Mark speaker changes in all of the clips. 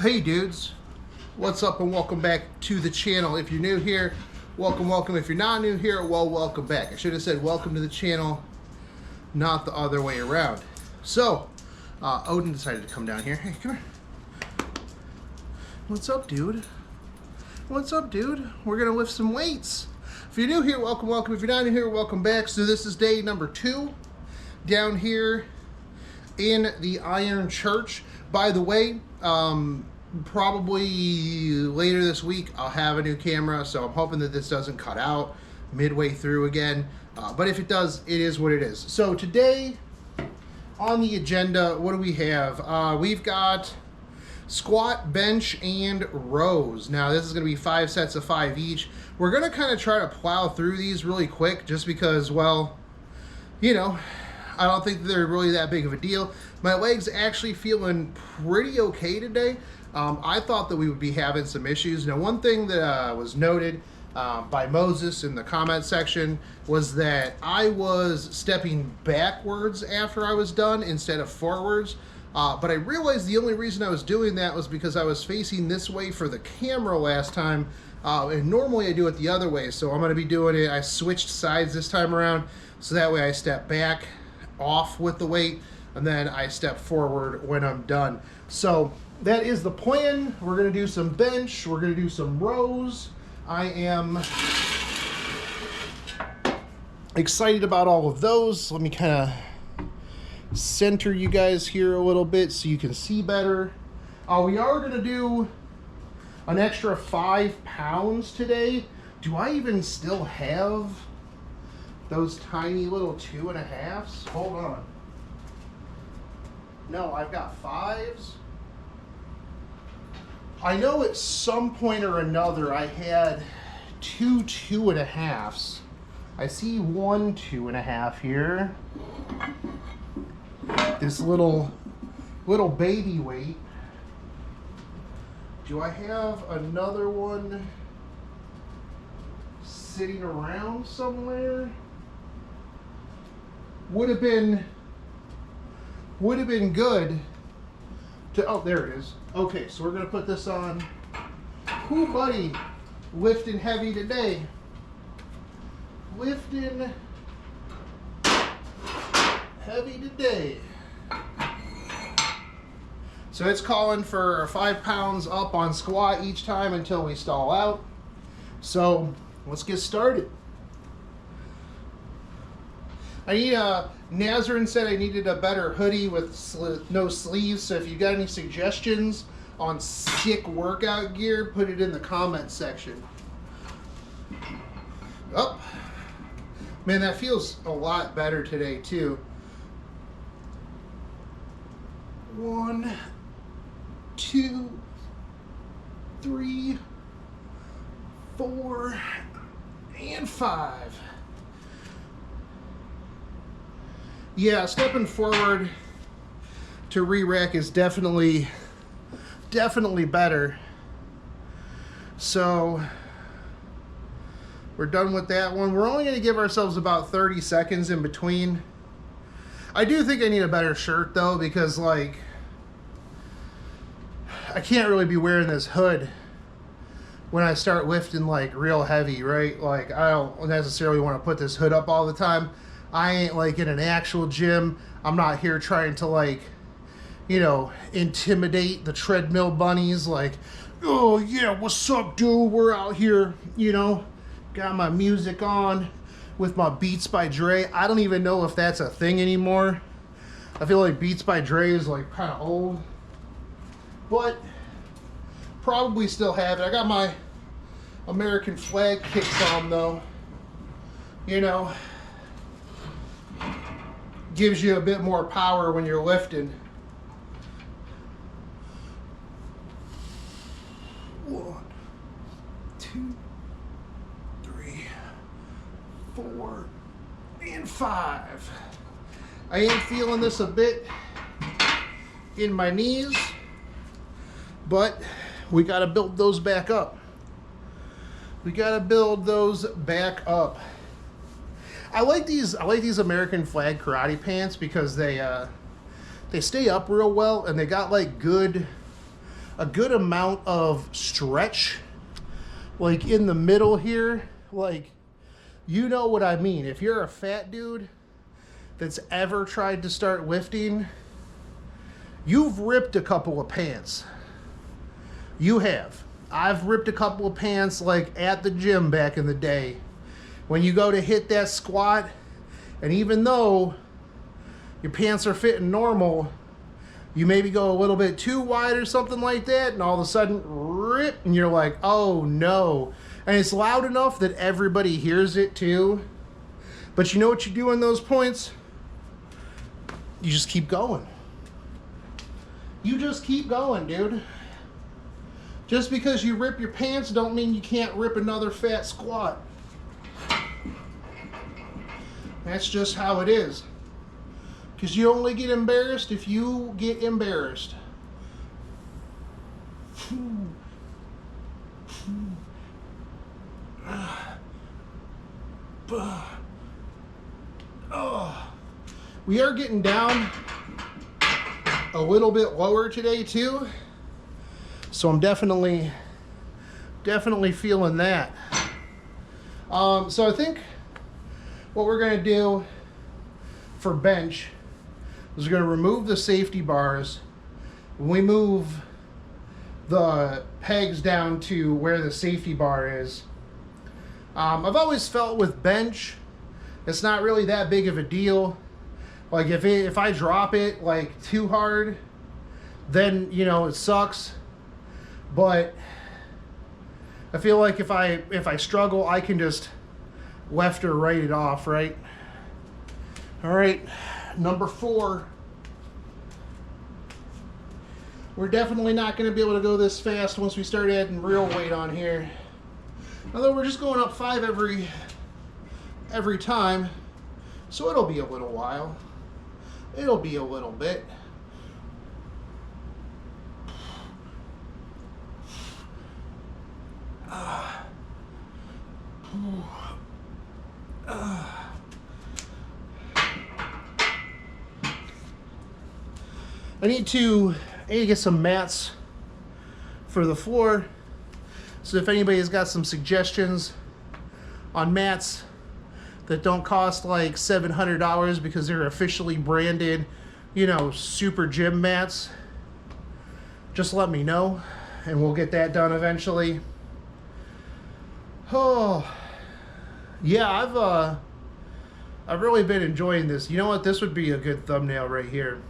Speaker 1: Hey dudes, what's up and welcome back to the channel. If you're new here, welcome. If you're not new here, well, welcome back. I should have said welcome to the channel, not the other way around. So, Odin decided to come down here. Hey, come here. What's up, dude? What's up, dude? We're gonna lift some weights. If you're new here, welcome. If you're not new here, welcome back. So this is day number 2 down here in the Iron Church. By the way, probably later this week I'll have a new camera, so I'm hoping that this doesn't cut out midway through again. But if it does, it is what it is. So today on the agenda, what do we have? We've got squat, bench, and rows. Now this is going to be 5 sets of 5 each. We're going to kind of try to plow through these really quick just because, well, you know, I don't think they're really that big of a deal. My leg's actually feeling pretty okay today. I thought that we would be having some issues. Now, one thing that was noted by Moses in the comment section was that I was stepping backwards after I was done instead of forwards. But I realized the only reason I was doing that was because I was facing this way for the camera last time. And normally I do it the other way. So I'm going to be doing it. I switched sides this time around. So that way I step back off with the weight and then I step forward when I'm done. So that is the plan. We're going to do some bench. We're going to do some rows. I am excited about all of those. Let me kind of center you guys here a little bit so you can see better. We are going to do an extra 5 pounds today. Do I even still have those tiny little 2.5s? Hold on. No, I've got 5s. I know at some point or another I had 2 2.5s. I see 1 2.5 here. This little baby weight. Do I have another one sitting around somewhere? Would have been good to, oh, there it is. Okay, so we're gonna put this on. Ooh, buddy, lifting heavy today. Lifting heavy today. So it's calling for 5 pounds up on squat each time until we stall out. So let's get started. Nazarene said I needed a better hoodie with no sleeves, so if you got any suggestions on sick workout gear, put it in the comments section. Oh, man, that feels a lot better today too. 1, 2, 3, 4, and 5. Yeah, stepping forward to re-rack is definitely better. So we're done with that one. We're only going to give ourselves about 30 seconds in between. I do think I need a better shirt though, because like I can't really be wearing this hood when I start lifting like real heavy, right? Like I don't necessarily want to put this hood up all the time. I ain't like in an actual gym. I'm not here trying to like, you know, intimidate the treadmill bunnies like, oh yeah, what's up, dude? We're out here, you know, got my music on with my Beats by Dre. I don't even know if that's a thing anymore. I feel like Beats by Dre is like kind of old, but probably still have it. I got my American flag kicks on though, you know. Gives you a bit more power when you're lifting. 1, 2, 3, 4, and 5. I am feeling this a bit in my knees, but we got to build those back up. We got to build those back up. I like these American flag karate pants because they stay up real well and they got like good a good amount of stretch, like in the middle here. Like, you know what I mean. If you're a fat dude that's ever tried to start lifting, you've ripped a couple of pants. You have. I've ripped a couple of pants like at the gym back in the day. When you go to hit that squat, and even though your pants are fitting normal, you maybe go a little bit too wide or something like that, and all of a sudden, rip, and you're like, oh no. And it's loud enough that everybody hears it too. But you know what you do in those points? You just keep going. You just keep going, dude. Just because you rip your pants don't mean you can't rip another fat squat. That's just how it is. Because you only get embarrassed if you get embarrassed. We are getting down a little bit lower today too. So I'm definitely feeling that. So I think what we're going to do for bench is we're going to remove the safety bars. When we move the pegs down to where the safety bar is, I've always felt with bench, it's not really that big of a deal. Like if I drop it like too hard, then you know it sucks. But I feel like if I struggle, I can just left or right it off, right? All right, number 4. We're definitely not going to be able to go this fast once we start adding real weight on here. Although we're just going up 5 every time, so it'll be a little while. It'll be a little bit. I need to get some mats for the floor. So if anybody's got some suggestions on mats that don't cost like $700 because they're officially branded, you know, super gym mats, just let me know and we'll get that done eventually. Oh, yeah, I've really been enjoying this. You know what? This would be a good thumbnail right here.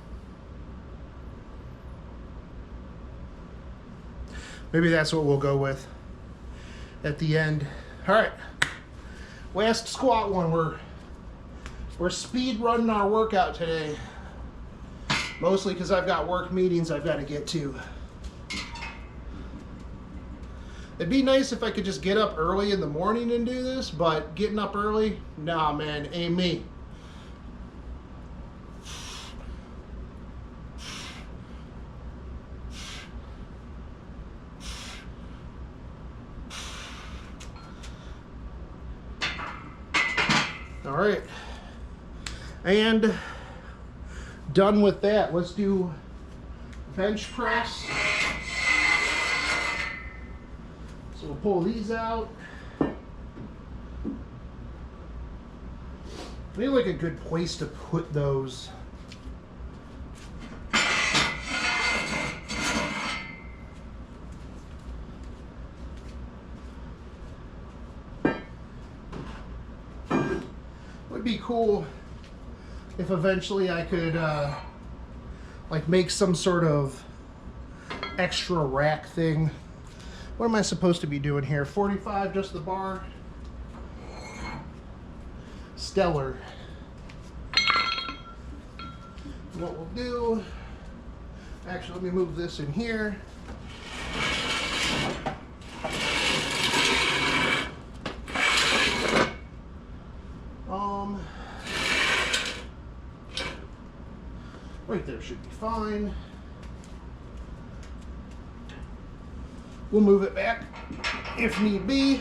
Speaker 1: Maybe that's what we'll go with at the end. All right, last squat one. We're speed running our workout today, mostly because I've got work meetings I've got to get to. It'd be nice if I could just get up early in the morning and do this, but getting up early, nah, man, ain't me. All right, and done with that. Let's do bench press. So we'll pull these out. Maybe like a good place to put those. Would be cool if eventually I could like make some sort of extra rack thing. What am I supposed to be doing here? 45, just the bar? Stellar. What we'll do, actually, let me move this in here. Right there should be fine. We'll move it back if need be.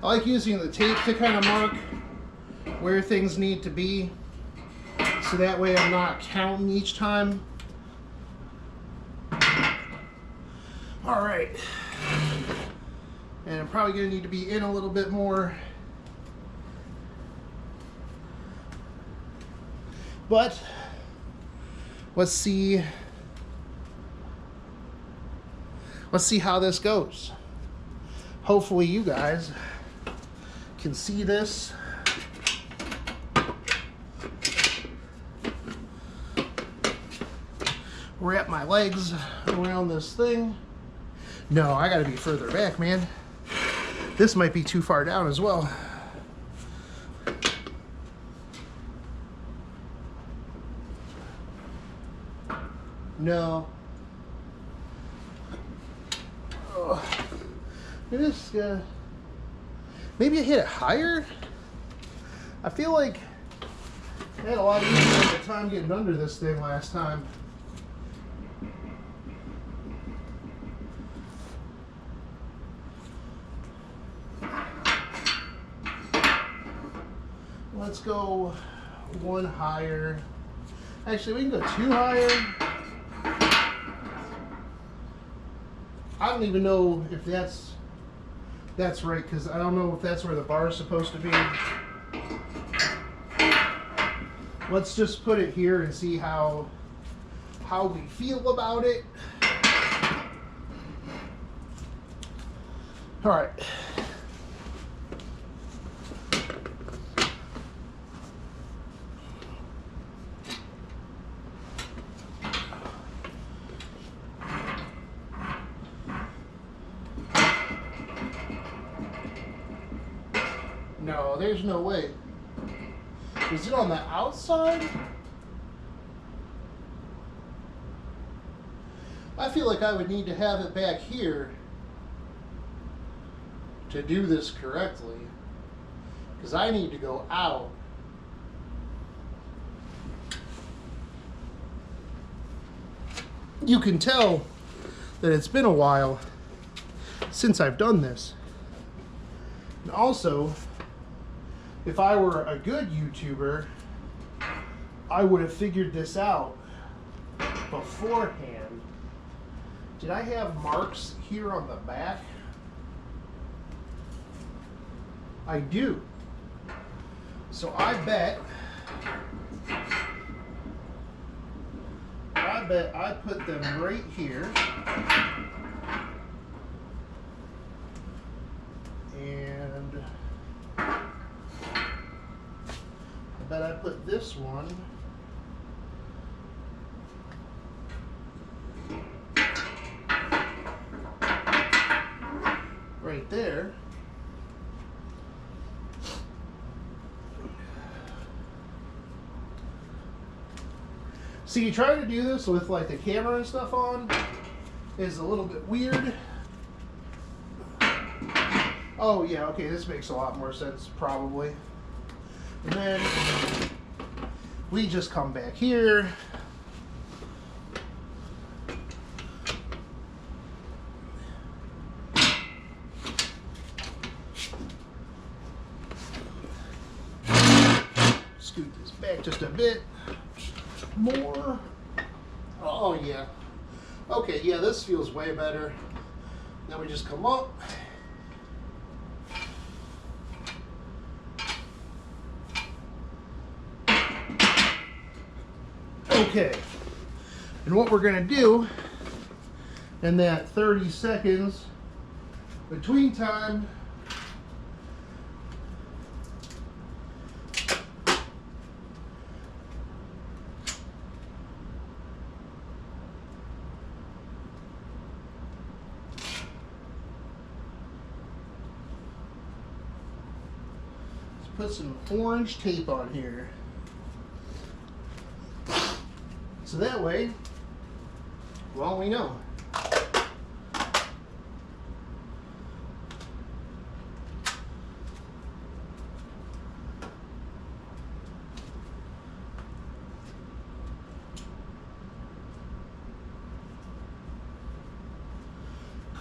Speaker 1: I like using the tape to kind of mark where things need to be, so that way I'm not counting each time. All right. And I'm probably going to need to be in a little bit more. But let's see how this goes. Hopefully you guys can see this. Wrap my legs around this thing. No, I gotta be further back, man. This might be too far down as well. No. Oh. Maybe I hit it higher? I feel like I had a lot easier time getting under this thing last time. Let's go one higher. Actually, we can go two higher. I don't even know if that's right, because I don't know if that's where the bar is supposed to be. Let's just put it here and see how we feel about it. All right. No, there's no way. Is it on the outside? I feel like I would need to have it back here to do this correctly, because I need to go out. You can tell that it's been a while since I've done this. And also, if I were a good YouTuber, I would have figured this out beforehand. Did I have marks here on the back? I do. So I bet I put them right here. And I bet I put this one right there. See, trying to do this with like the camera and stuff on is a little bit weird. Oh yeah, okay, this makes a lot more sense probably. And then we just come back here. Scoot this back just a bit more. Oh yeah. Okay, yeah, this feels way better. Now we just come up. Okay, and what we're going to do in that 30 seconds between time, let's put some orange tape on here. So that way, well, we know.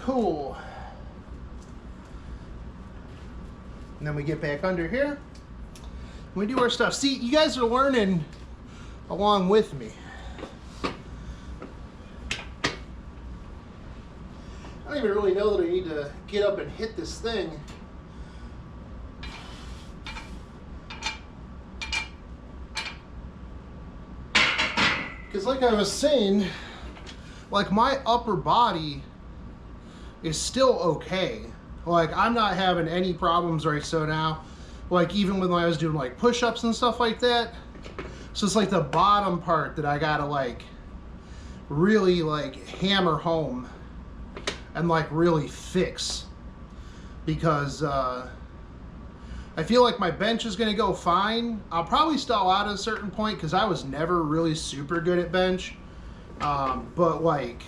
Speaker 1: Cool. And then we get back under here we do our stuff. See, you guys are learning along with me. I don't even really know that I need to get up and hit this thing. Because like I was saying, like my upper body is still okay. Like I'm not having any problems right so now. Like even when I was doing like push-ups and stuff like that. So it's like the bottom part that I gotta like really like hammer home and like really fix. Because I feel like my bench is gonna go fine. I'll probably stall out at a certain point because I was never really super good at bench. But like,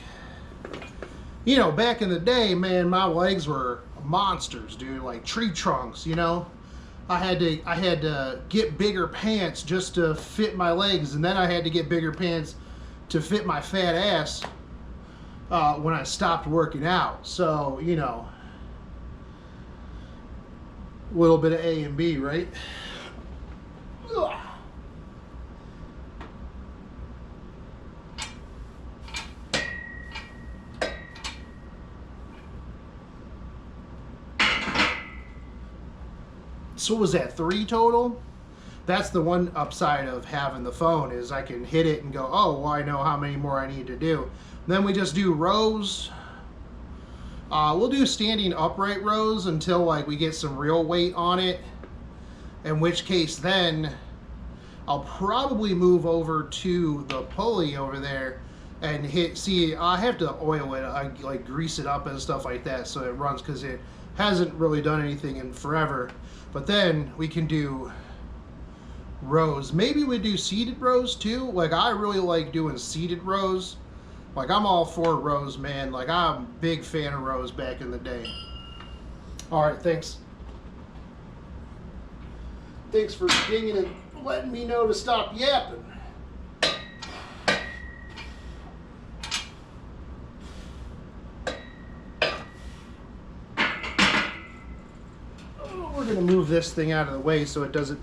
Speaker 1: you know, back in the day, man, my legs were monsters, dude. Like tree trunks, you know. I had to get bigger pants just to fit my legs, and then I had to get bigger pants to fit my fat ass when I stopped working out. So, you know, a little bit of A and B, right? Ugh. So what was that, 3 total? That's the one upside of having the phone, is I can hit it and go, oh, well, I know how many more I need to do. Then we just do rows. We'll do standing upright rows until like we get some real weight on it. In which case then I'll probably move over to the pulley over there and hit, see, I have to oil it, I like grease it up and stuff like that so it runs, because it hasn't really done anything in forever. But then we can do rows. Maybe we do seated rows too. Like I really like doing seated rows. Like I'm all for rows, man. Like I'm a big fan of rows back in the day. All right, thanks. Thanks for dinging and letting me know to stop yapping. We're gonna move this thing out of the way so it doesn't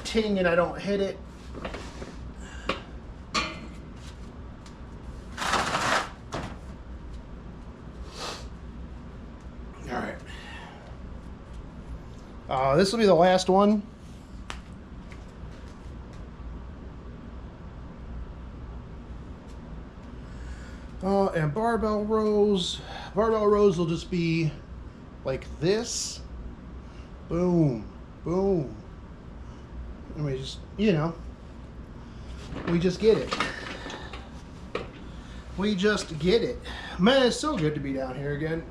Speaker 1: ting and I don't hit it. All right. This will be the last one. And barbell rows. Barbell rows will just be like this. Boom, boom. And we just, you know, we just get it. We just get it. Man, it's so good to be down here again.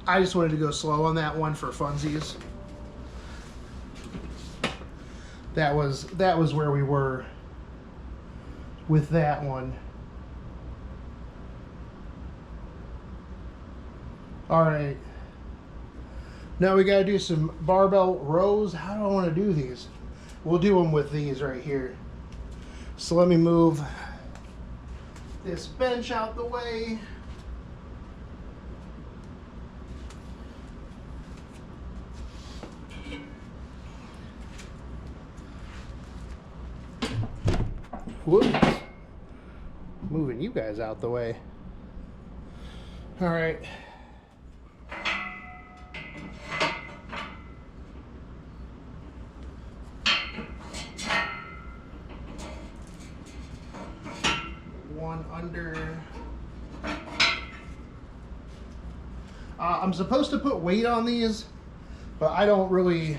Speaker 1: I just wanted to go slow on that one for funsies. That was where we were with that one. All right. Now we got to do some barbell rows. How do I want to do these? We'll do them with these right here. So let me move this bench out the way. Whoops. Moving you guys out the way. All right. One under. I'm supposed to put weight on these, but I don't really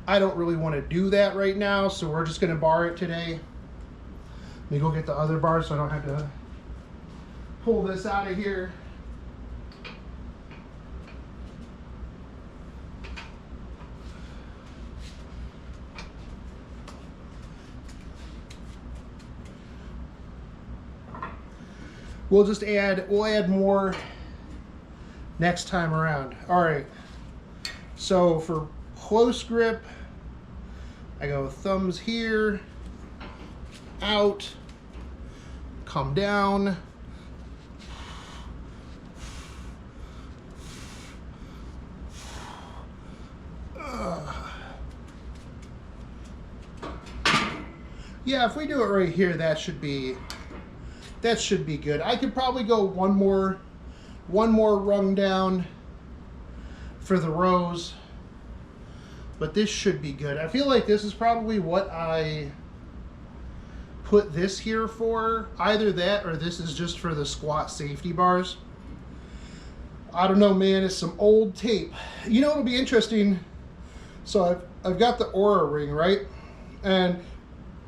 Speaker 1: want to do that right now, so we're just going to bar it today. Let me go get the other bar so I don't have to pull this out of here. we'll add more next time around. All right. So for close grip, I go thumbs here, out, come down. Yeah, if we do it right here, that should be good. I could probably go one more rung down for the rows, but this should be good. I feel like this is probably what I put this here for. Either that or this is just for the squat safety bars. I don't know, man. It's some old tape. You know, it'll be interesting. So I've got the Aura ring, right? And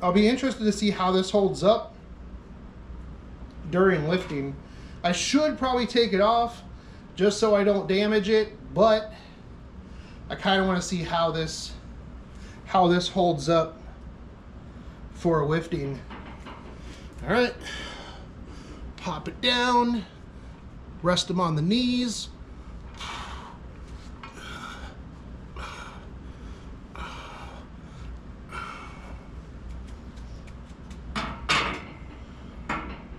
Speaker 1: I'll be interested to see how this holds up during lifting. I should probably take it off just so I don't damage it, but I kind of want to see how this holds up for lifting. All right, pop it down, rest them on the knees.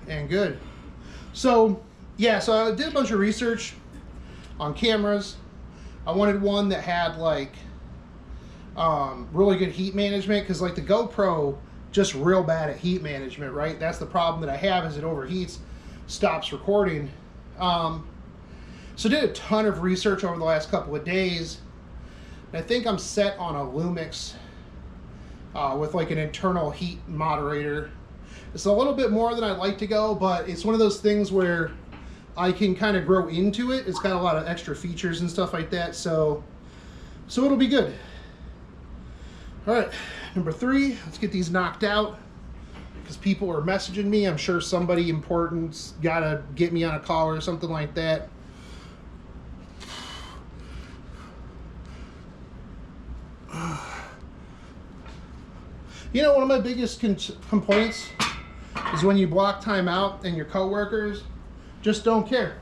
Speaker 1: And good. So yeah, so I did a bunch of research on cameras. I wanted one that had like really good heat management, because like the GoPro, just real bad at heat management, right? That's the problem that I have, is it overheats, stops recording. So did a ton of research over the last couple of days. And I think I'm set on a Lumix with like an internal heat moderator. It's a little bit more than I'd like to go, but it's one of those things where I can kind of grow into it. It's got a lot of extra features and stuff like that, so it'll be good. All right, number 3, let's get these knocked out, because people are messaging me. I'm sure somebody important's gotta get me on a call or something like that. You know, one of my biggest complaints is when you block time out and your coworkers just don't care.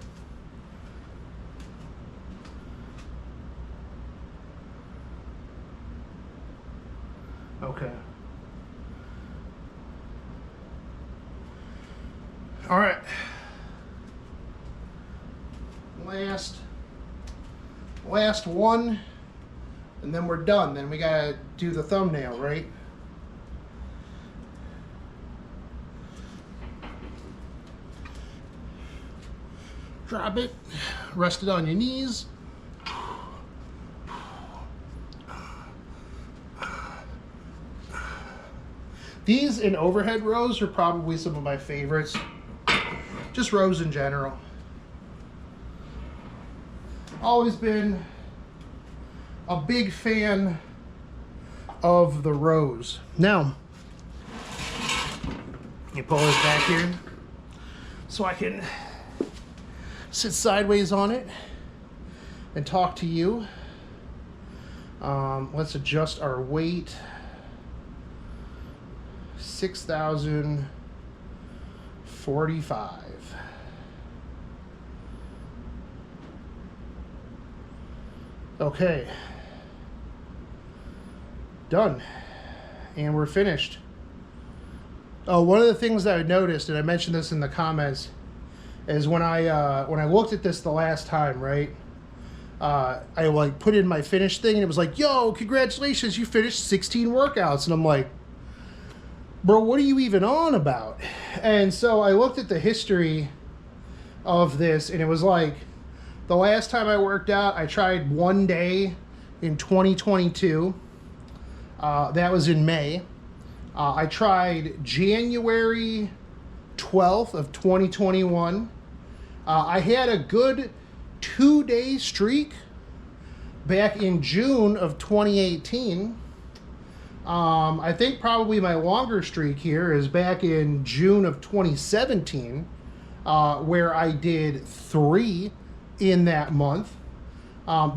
Speaker 1: Okay. All right. Last one, and then we're done. Then we gotta do the thumbnail, right? Drop it, rest it on your knees. These in overhead rows are probably some of my favorites. Just rows in general. Always been a big fan of the rows. Now, you pull this back here so I can sit sideways on it and talk to you. Let's adjust our weight. 6,045. Okay. Done. And we're finished. Oh, one of the things that I noticed, and I mentioned this in the comments, is when I looked at this the last time, right? I like put in my finish thing, and it was like, yo, congratulations, you finished 16 workouts. And I'm like, bro, what are you even on about? And so I looked at the history of this, and it was like, the last time I worked out, I tried one day in 2022. That was in May. I tried January 12th of 2021. I had a good 2-day streak back in June of 2018. I think probably my longer streak here is back in June of 2017, where I did 3 in that month.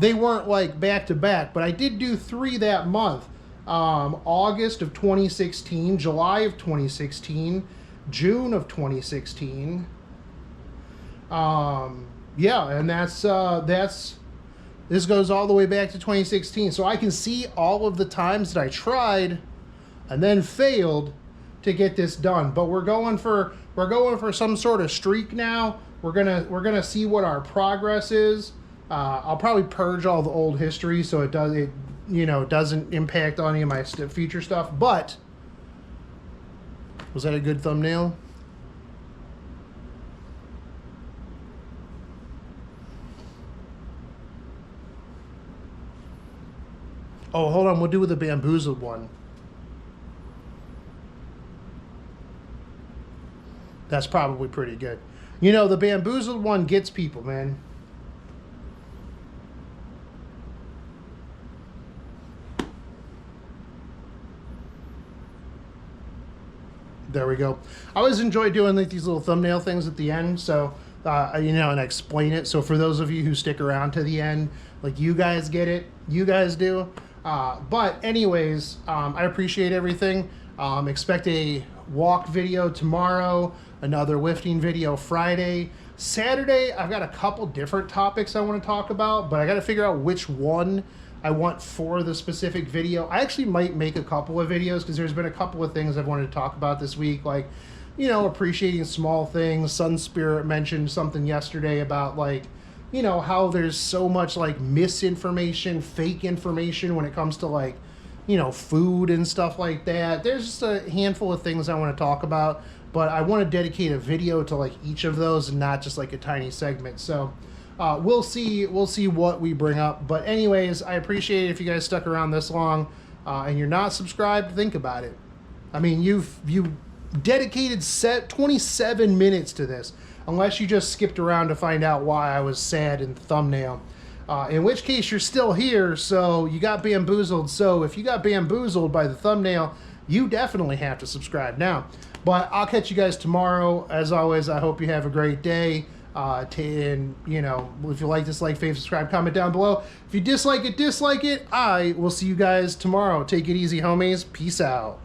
Speaker 1: They weren't like back to back, but I did do 3 that month. August of 2016, July of 2016, June of 2016, Yeah, and that's this goes all the way back to 2016. So I can see all of the times that I tried and then failed to get this done. But we're going for some sort of streak now. We're gonna see what our progress is. I'll probably purge all the old history so it doesn't impact on any of my future stuff. But was that a good thumbnail? Oh, hold on. We'll do the bamboozled one. That's probably pretty good. You know, the bamboozled one gets people, man. There we go. I always enjoy doing like these little thumbnail things at the end, so and I explain it. So for those of you who stick around to the end, like you guys get it, you guys do. But anyways, I appreciate everything. Expect a walk video tomorrow, another lifting video Friday. Saturday, I've got a couple different topics I want to talk about, but I got to figure out which one I want for the specific video. I actually might make a couple of videos because there's been a couple of things I've wanted to talk about this week, like, appreciating small things. Sun Spirit mentioned something yesterday about how there's so much misinformation, fake information when it comes to food and stuff like that. There's just a handful of things I want to talk about, but I want to dedicate a video to each of those and not just a tiny segment. So we'll see what we bring up. But anyways, I appreciate it if you guys stuck around this long and you're not subscribed. Think about it. I mean, you dedicated 27 minutes to this, unless you just skipped around to find out why I was sad in the thumbnail. In which case, you're still here, so you got bamboozled. So if you got bamboozled by the thumbnail, you definitely have to subscribe now. But I'll catch you guys tomorrow. As always, I hope you have a great day. If you like this, favorite, subscribe, comment down below. If you dislike it, dislike it. I will see you guys tomorrow. Take it easy, homies. Peace out.